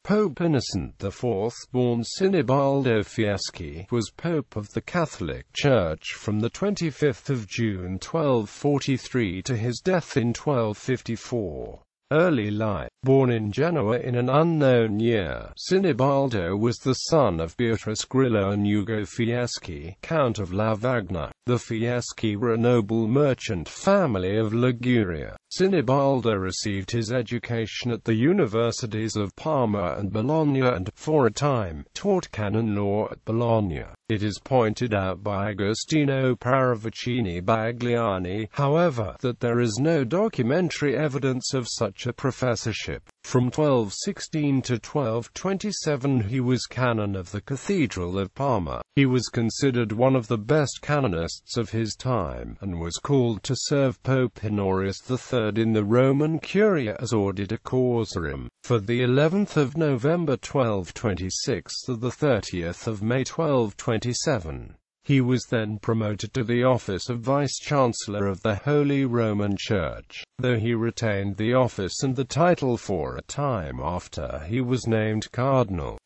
Pope Innocent IV, born Sinibaldo Fieschi, was Pope of the Catholic Church from the 25th of June 1243 to his death in 1254. Early life. Born in Genoa in an unknown year, Sinibaldo was the son of Beatrice Grillo and Ugo Fieschi, Count of Lavagna. The Fieschi were a noble merchant family of Liguria. Sinibaldo received his education at the universities of Parma and Bologna and, for a time, taught canon law at Bologna. It is pointed out by Agostino Paravicini Bagliani, however, that there is no documentary evidence of such a professorship. From 1216 to 1227 he was canon of the Cathedral of Parma. He was considered one of the best canonists of his time, and was called to serve Pope Honorius III in the Roman Curia as Auditor Causarum, for the 11th of November 1226 to the 30th of May 1227. He was then promoted to the office of Vice-Chancellor of the Holy Roman Church, though he retained the office and the title for a time after he was named Cardinal.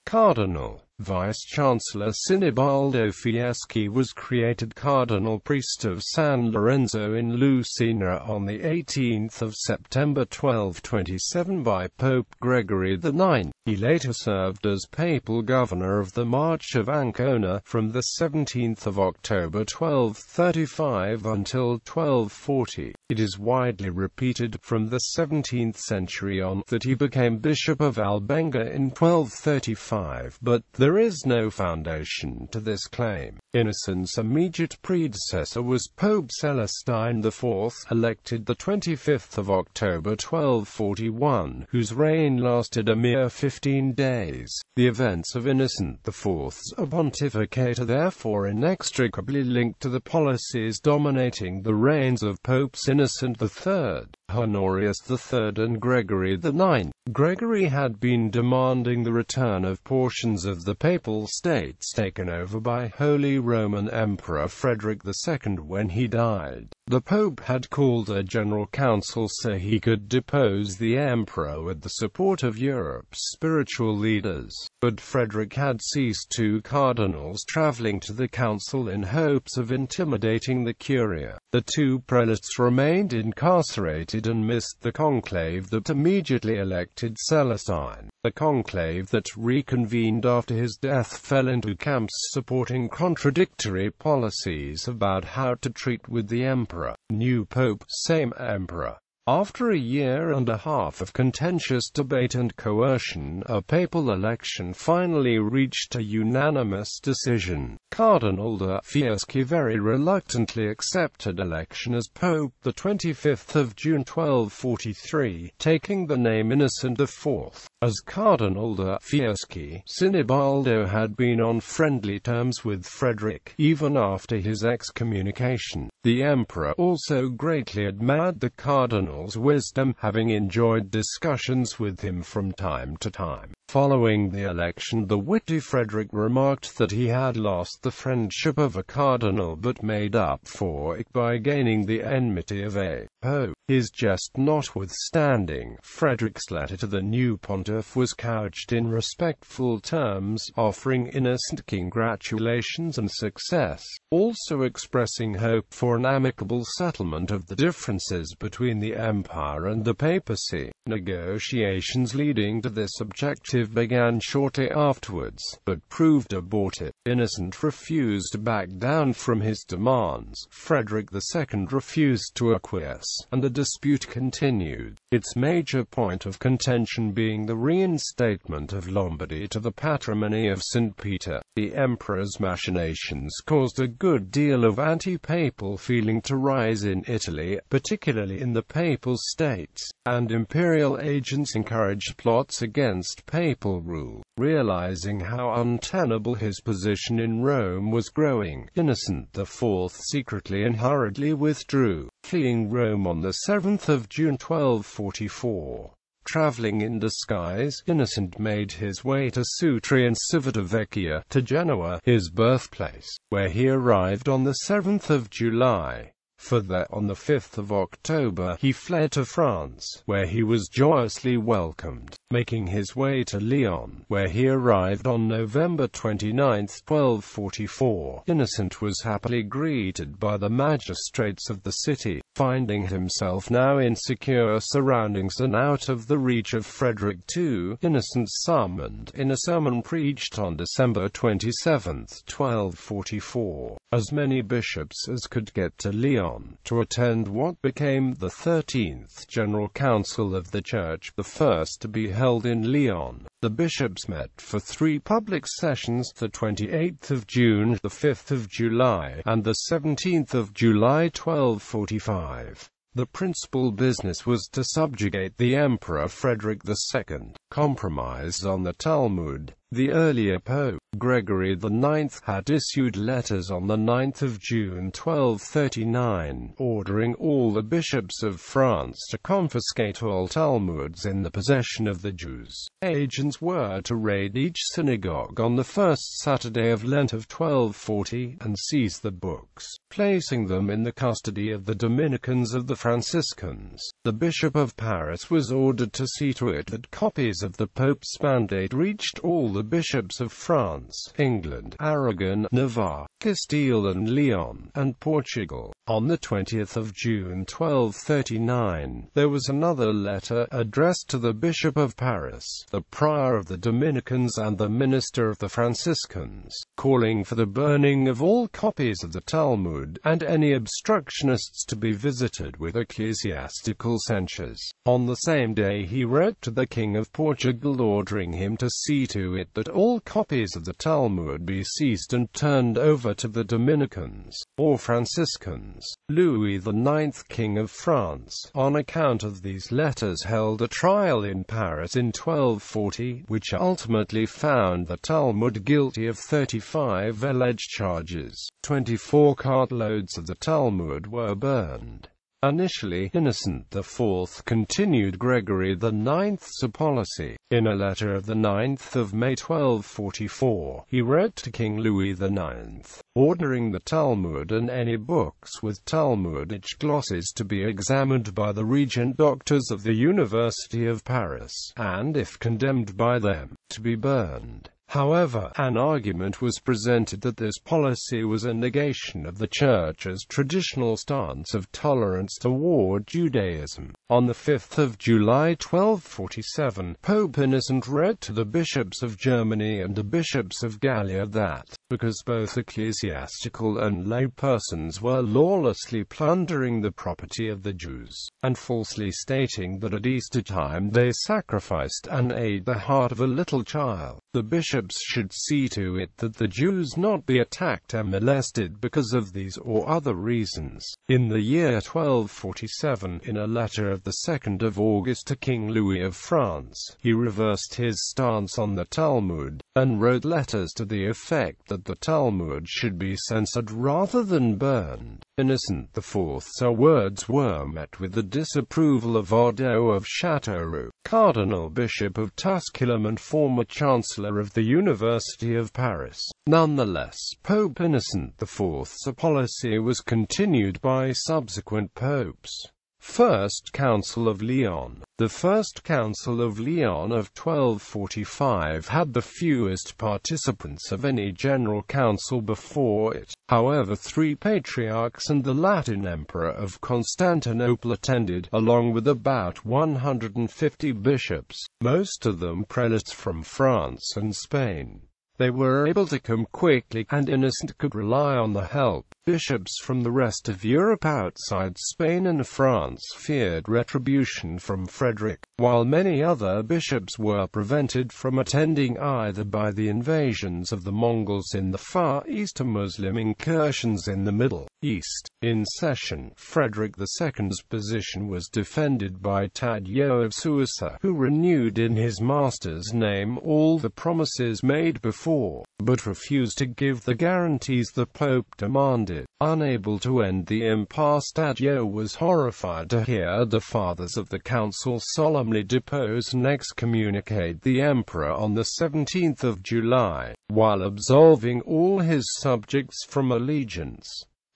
Vice-Chancellor Sinibaldo Fieschi was created Cardinal Priest of San Lorenzo in Lucena on the 18th of September 1227 by Pope Gregory IX. He later served as Papal Governor of the March of Ancona from the 17th of October 1235 until 1240. It is widely repeated from the 17th century on that he became Bishop of Albenga in 1235, but there is no foundation to this claim. Innocent's immediate predecessor was Pope Celestine IV, elected the 25th of October 1241, whose reign lasted a mere 15 days. The events of Innocent IV's pontificate are therefore inextricably linked to the policies dominating the reigns of Popes Innocent III, Honorius III and Gregory IX. Gregory had been demanding the return of portions of the Papal States taken over by Holy Roman Emperor Frederick II when he died. The Pope had called a general council so he could depose the Emperor with the support of Europe's spiritual leaders. But Frederick had seized 2 cardinals traveling to the council in hopes of intimidating the Curia. The 2 prelates remained incarcerated and missed the conclave that immediately elected Celestine. The conclave that reconvened after his death fell into camps supporting contradictory policies about how to treat with the emperor. New pope, same emperor. After a year and a half of contentious debate and coercion, a papal election finally reached a unanimous decision. Cardinal de Fieschi very reluctantly accepted election as Pope the 25th of June 1243, taking the name Innocent IV. As Cardinal de Fieschi, Sinibaldo had been on friendly terms with Frederick, even after his excommunication. The emperor also greatly admired the cardinal's wisdom, having enjoyed discussions with him from time to time. Following the election, the witty Frederick remarked that he had lost the friendship of a cardinal but made up for it by gaining the enmity of a pope. His jest notwithstanding, Frederick's letter to the new pontiff was couched in respectful terms, offering Innocent congratulations and success, also expressing hope for an amicable settlement of the differences between the empire and the papacy. Negotiations leading to this objective began shortly afterwards, but proved abortive. Innocent refused to back down from his demands. Frederick II refused to acquiesce, and the dispute continued, its major point of contention being the reinstatement of Lombardy to the patrimony of St. Peter. The emperor's machinations caused a good deal of anti-papal feeling to rise in Italy, particularly in the Papal States, and imperial agents encouraged plots against papal rule. Realizing how untenable his position in Rome was growing, Innocent IV secretly and hurriedly withdrew, fleeing Rome on the 7th of June 1244. Traveling in disguise, Innocent made his way to Sutri and Civitavecchia, to Genoa, his birthplace, where he arrived on the 7th of July. for there, on the 5th of October, he fled to France, where he was joyously welcomed, making his way to Lyon, where he arrived on November 29, 1244. Innocent was happily greeted by the magistrates of the city, finding himself now in secure surroundings and out of the reach of Frederick II. Innocent summoned, in a sermon preached on December 27, 1244, as many bishops as could get to Lyon, to attend what became the 13th General Council of the Church, the first to be held in Lyon. The bishops met for 3 public sessions, the 28th of June, the 5th of July, and the 17th of July 1245. The principal business was to subjugate the Emperor Frederick II, compromise on the Talmud. The earlier Pope, Gregory IX, had issued letters on the 9th of June 1239, ordering all the bishops of France to confiscate all Talmuds in the possession of the Jews. Agents were to raid each synagogue on the first Saturday of Lent of 1240, and seize the books, placing them in the custody of the Dominicans of the Franciscans. The Bishop of Paris was ordered to see to it that copies of the Pope's mandate reached all the bishops of France, England, Aragon, Navarre, Castile and Leon, and Portugal. On the 20th of June 1239, there was another letter addressed to the Bishop of Paris, the prior of the Dominicans and the minister of the Franciscans, calling for the burning of all copies of the Talmud, and any obstructionists to be visited with ecclesiastical censures. On the same day he wrote to the King of Portugal ordering him to see to it that all copies of the Talmud be seized and turned over to the Dominicans, or Franciscans. Louis IX, King of France, on account of these letters held a trial in Paris in 1240, which ultimately found the Talmud guilty of 35 alleged charges. 24 cartloads of the Talmud were burned. Initially, Innocent IV continued Gregory IX's policy. In a letter of the 9th of May 1244, he wrote to King Louis IX, ordering the Talmud and any books with Talmudic glosses to be examined by the regent doctors of the University of Paris, and if condemned by them, to be burned. However, an argument was presented that this policy was a negation of the Church's traditional stance of tolerance toward Judaism. On the 5th of July 1247, Pope Innocent wrote to the bishops of Germany and the bishops of Gallia that, because both ecclesiastical and lay persons were lawlessly plundering the property of the Jews, and falsely stating that at Easter time they sacrificed and ate the heart of a little child, the bishops should see to it that the Jews not be attacked and molested because of these or other reasons. In the year 1247, in a letter of the 2nd of August to King Louis of France, he reversed his stance on the Talmud, and wrote letters to the effect that the Talmud should be censored rather than burned. Innocent IV's words were met with the disapproval of Odo of Châteauroux, Cardinal Bishop of Tusculum and former Chancellor of the University of Paris. Nonetheless, Pope Innocent IV's policy was continued by subsequent popes. First Council of Lyon. The First Council of Lyon of 1245 had the fewest participants of any general council before it. However, 3 patriarchs and the Latin Emperor of Constantinople attended, along with about 150 bishops, most of them prelates from France and Spain. They were able to come quickly, and Innocent could rely on the help. Bishops from the rest of Europe outside Spain and France feared retribution from Frederick, while many other bishops were prevented from attending either by the invasions of the Mongols in the Far East or Muslim incursions in the Middle East. In session, Frederick II's position was defended by Taddeo of Suessa, who renewed in his master's name all the promises made before, but refused to give the guarantees the Pope demanded. Unable to end the impasse, Taddeo was horrified to hear the fathers of the council solemnly depose and excommunicate the emperor on the 17th of July, while absolving all his subjects from allegiance.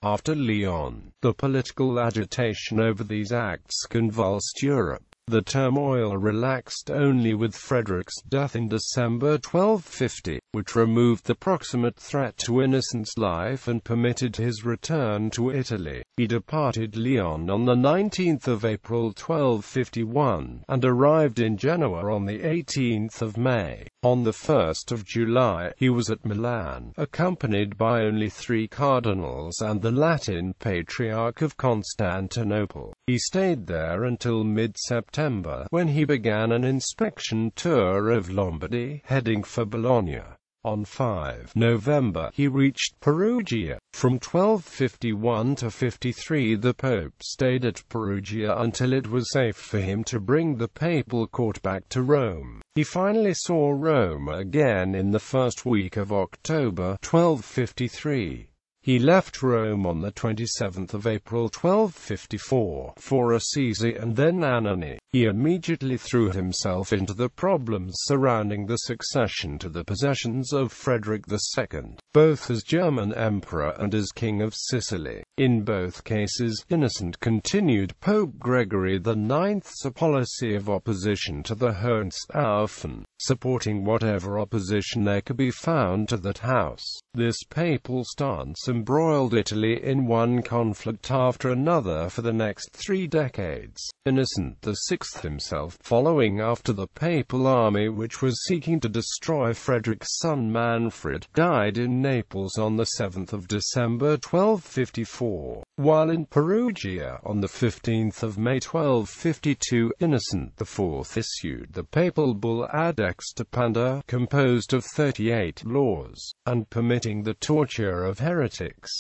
After Lyon, the political agitation over these acts convulsed Europe. The turmoil relaxed only with Frederick's death in December 1250, which removed the proximate threat to Innocent's life and permitted his return to Italy. He departed Lyon on the 19th of April 1251, and arrived in Genoa on the 18th of May. On the 1st of July, he was at Milan, accompanied by only 3 cardinals and the Latin Patriarch of Constantinople. He stayed there until mid-September, when he began an inspection tour of Lombardy, heading for Bologna. On 5 November, he reached Perugia. From 1251 to 53 the Pope stayed at Perugia until it was safe for him to bring the papal court back to Rome. He finally saw Rome again in the first week of October 1253. He left Rome on the 27th of April 1254, for Assisi and then Anagni. He immediately threw himself into the problems surrounding the succession to the possessions of Frederick II, both as German Emperor and as King of Sicily. In both cases, Innocent continued Pope Gregory IX's policy of opposition to the Hohenstaufen, supporting whatever opposition there could be found to that house. This papal stance embroiled Italy in one conflict after another for the next 3 decades. Innocent VI himself, following after the papal army which was seeking to destroy Frederick's son Manfred, died in Naples on the 7th of December 1254. While in Perugia, on the 15th of May 1252, Innocent IV issued the papal bull Ad Extirpanda, composed of 38 laws, and permitting the torture of heretics.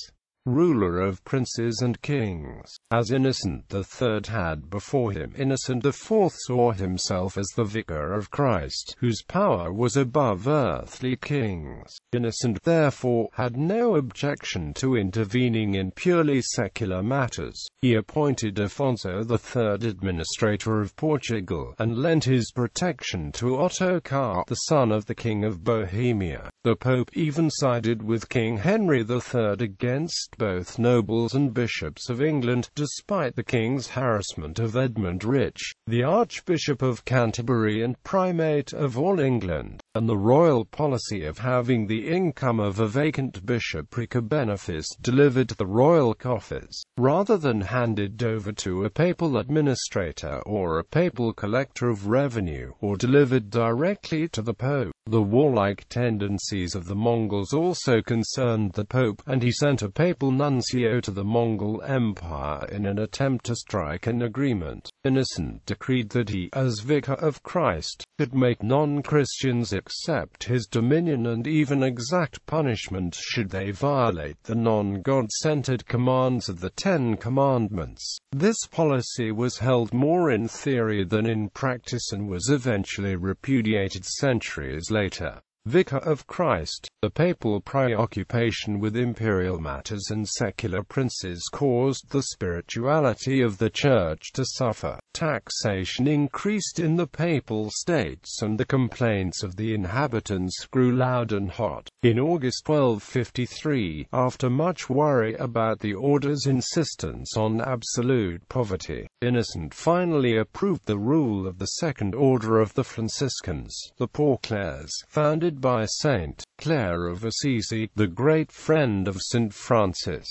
Ruler of princes and kings. As Innocent III had before him, Innocent IV saw himself as the vicar of Christ, whose power was above earthly kings. Innocent, therefore, had no objection to intervening in purely secular matters. He appointed Afonso III administrator of Portugal, and lent his protection to Ottokar, the son of the King of Bohemia. The Pope even sided with King Henry III against both nobles and bishops of England, despite the king's harassment of Edmund Rich, the Archbishop of Canterbury and Primate of all England, and the royal policy of having the income of a vacant bishopric a benefice delivered to the royal coffers, rather than handed over to a papal administrator or a papal collector of revenue, or delivered directly to the Pope. The warlike tendencies of the Mongols also concerned the Pope, and he sent a papal nuncio to the Mongol Empire in an attempt to strike an agreement. Innocent decreed that he, as Vicar of Christ, could make non-Christians accept his dominion and even exact punishment should they violate the non-God-centered commands of the 10 Commandments. This policy was held more in theory than in practice and was eventually repudiated centuries later. Vicar of Christ. The papal preoccupation with imperial matters and secular princes caused the spirituality of the Church to suffer. Taxation increased in the papal states and the complaints of the inhabitants grew loud and hot. In August 1253, after much worry about the order's insistence on absolute poverty, Innocent finally approved the rule of the Second Order of the Franciscans, the Poor Clares, founded by Saint Clare of Assisi, the great friend of St. Francis.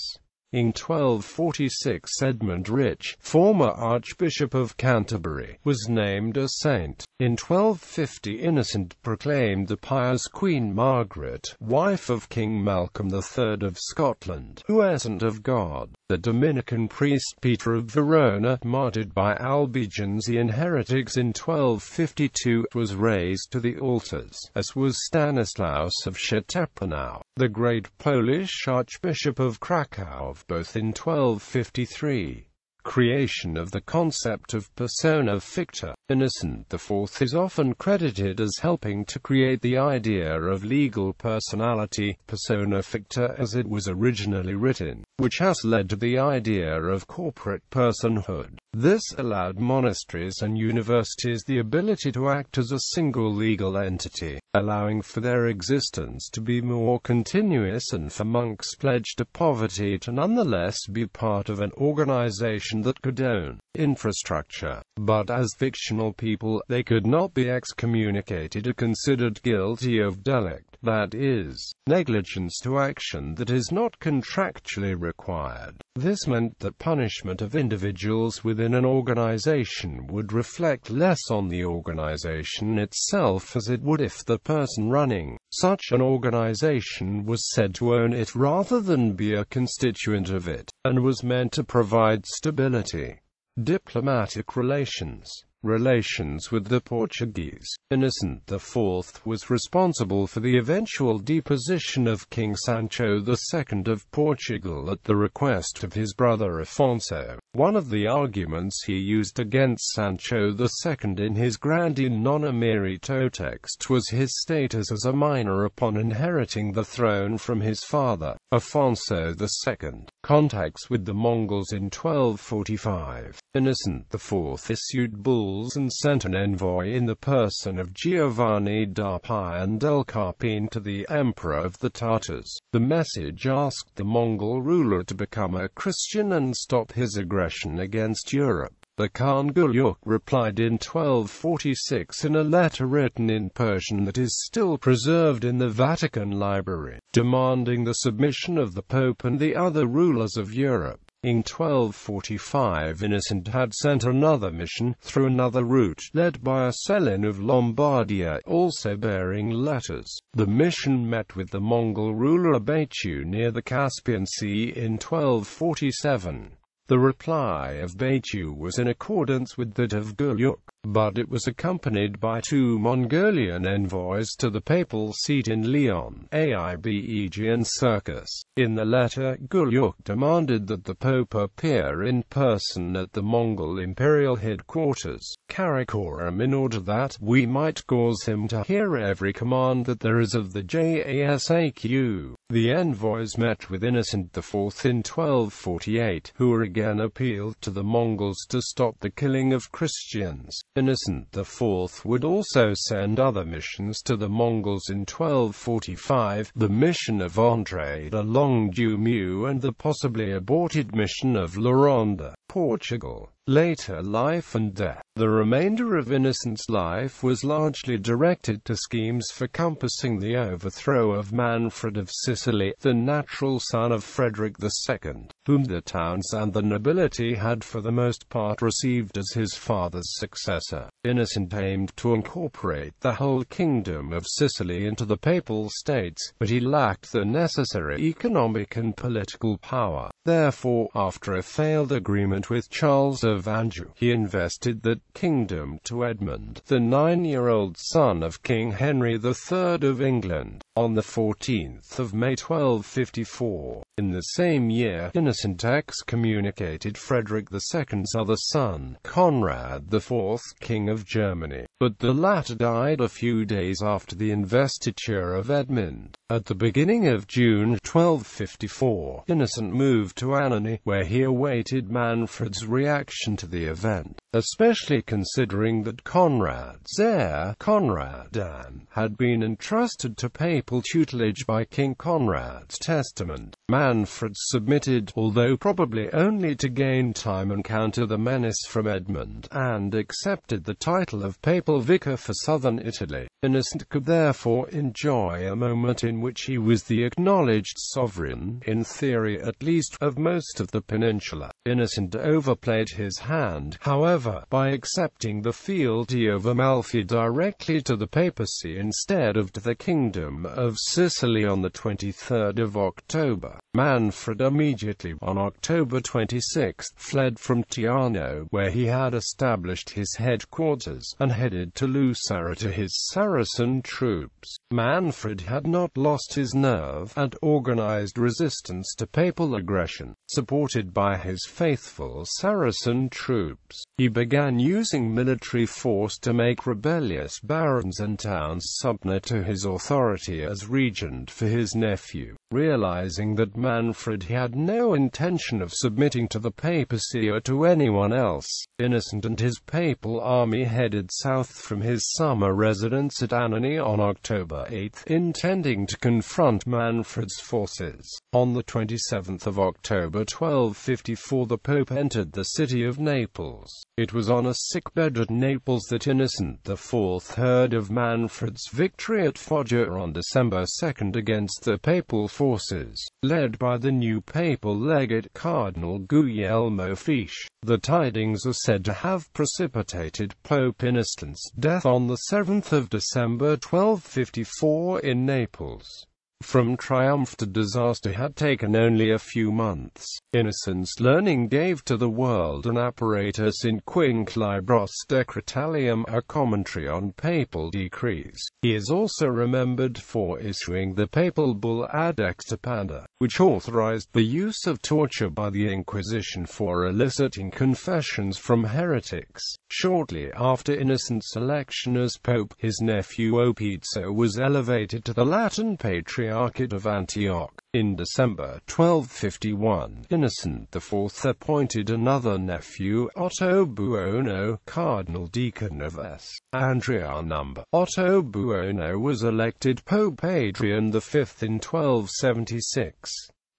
In 1246 Edmund Rich, former Archbishop of Canterbury, was named a saint. In 1250 Innocent proclaimed the pious Queen Margaret, wife of King Malcolm III of Scotland, Puissant of God. The Dominican priest Peter of Verona, martyred by Albigensian heretics in 1252, was raised to the altars, as was Stanislaus of Szetepanau, the great Polish Archbishop of Krakow, both in 1253. Creation of the concept of persona ficta. Innocent IV is often credited as helping to create the idea of legal personality, persona ficta as it was originally written, which has led to the idea of corporate personhood. This allowed monasteries and universities the ability to act as a single legal entity, allowing for their existence to be more continuous and for monks pledged to poverty to nonetheless be part of an organization that could own infrastructure. But as fictional people, they could not be excommunicated or considered guilty of delict, that is, negligence to action that is not contractually required. This meant that punishment of individuals within an organization would reflect less on the organization itself as it would if the person running such an organization was said to own it rather than be a constituent of it, and was meant to provide stability. Diplomatic relations. Relations with the Portuguese. Innocent IV was responsible for the eventual deposition of King Sancho II of Portugal at the request of his brother Afonso. One of the arguments he used against Sancho II in his Grandi non emerito text was his status as a minor upon inheriting the throne from his father, Afonso II. Contacts with the Mongols. In 1245, Innocent IV issued bulls and sent an envoy in the person of Giovanni da Pian del Carpine to the Emperor of the Tartars. The message asked the Mongol ruler to become a Christian and stop his aggression against Europe. The Khan Gulyuk replied in 1246 in a letter written in Persian that is still preserved in the Vatican Library, demanding the submission of the Pope and the other rulers of Europe. In 1245, Innocent had sent another mission, through another route, led by a Selin of Lombardia, also bearing letters. The mission met with the Mongol ruler Baitu near the Caspian Sea in 1247. The reply of Baitu was in accordance with that of Gulyuk, but it was accompanied by two Mongolian envoys to the papal seat in Lyon, Aibeg Circus. In the letter, Gulyuk demanded that the Pope appear in person at the Mongol imperial headquarters, Karakoram, in order that we might cause him to hear every command that there is of the JASAQ. The envoys met with Innocent IV in 1248, who again appealed to the Mongols to stop the killing of Christians. Innocent IV would also send other missions to the Mongols in 1245, the mission of André de Longuemue and the possibly aborted mission of La Ronda, Portugal. Later life and death. The remainder of Innocent's life was largely directed to schemes for compassing the overthrow of Manfred of Sicily, the natural son of Frederick II, whom the towns and the nobility had for the most part received as his father's successor. Innocent aimed to incorporate the whole kingdom of Sicily into the Papal States, but he lacked the necessary economic and political power. Therefore, after a failed agreement with Charles of Anjou, he invested that kingdom to Edmund, the 9-year-old son of King Henry III of England, on the 14th of May 1254. In the same year, Innocent excommunicated Frederick II's other son, Conrad IV, King of Germany, but the latter died a few days after the investiture of Edmund. At the beginning of June 1254, Innocent moved to Anagni, where he awaited Manfred's reaction to the event, especially considering that Conrad's heir, Conradan, had been entrusted to papal tutelage by King Conrad's testament. Manfred submitted, although probably only to gain time and counter the menace from Edmund, and accepted the title of papal vicar for southern Italy. Innocent could therefore enjoy a moment in which he was the acknowledged sovereign, in theory at least, of most of the peninsula. Innocent overplayed his hand, however, by accepting the fealty of Amalfi directly to the papacy instead of to the Kingdom of Sicily on the 23rd of October. Manfred immediately, on October 26, fled from Teano, where he had established his headquarters, and headed to Lucera to his Saracen troops. Manfred had not long lost his nerve, and organized resistance to papal aggression. Supported by his faithful Saracen troops, he began using military force to make rebellious barons and towns submit to his authority as regent for his nephew. Realizing that Manfred had no intention of submitting to the papacy or to anyone else, Innocent and his papal army headed south from his summer residence at Anagni on October 8, intending to confront Manfred's forces. On the 27th of October 1254 the Pope entered the city of Naples. It was on a sickbed at Naples that Innocent IV heard of Manfred's victory at Foggia on December 2 against the papal forces, led by the new papal legate Cardinal Guglielmo Fieschi. The tidings are said to have precipitated Pope Innocent's death on the 7th of December 1254 in Naples. From triumph to disaster had taken only a few months. Innocent's learning gave to the world an apparatus in Quinque Libros Decretalium, a commentary on papal decrees. He is also remembered for issuing the papal bull Ad Extirpanda, which authorized the use of torture by the Inquisition for eliciting confessions from heretics. Shortly after Innocent's election as pope, his nephew Opizio was elevated to the Latin Patriarchate of Antioch. In December 1251, Innocent IV appointed another nephew, Otto Buono, Cardinal Deacon of S. Andrianum. Otto Buono was elected Pope Adrian V in 1276.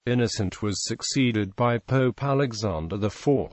Innocent was succeeded by Pope Alexander IV.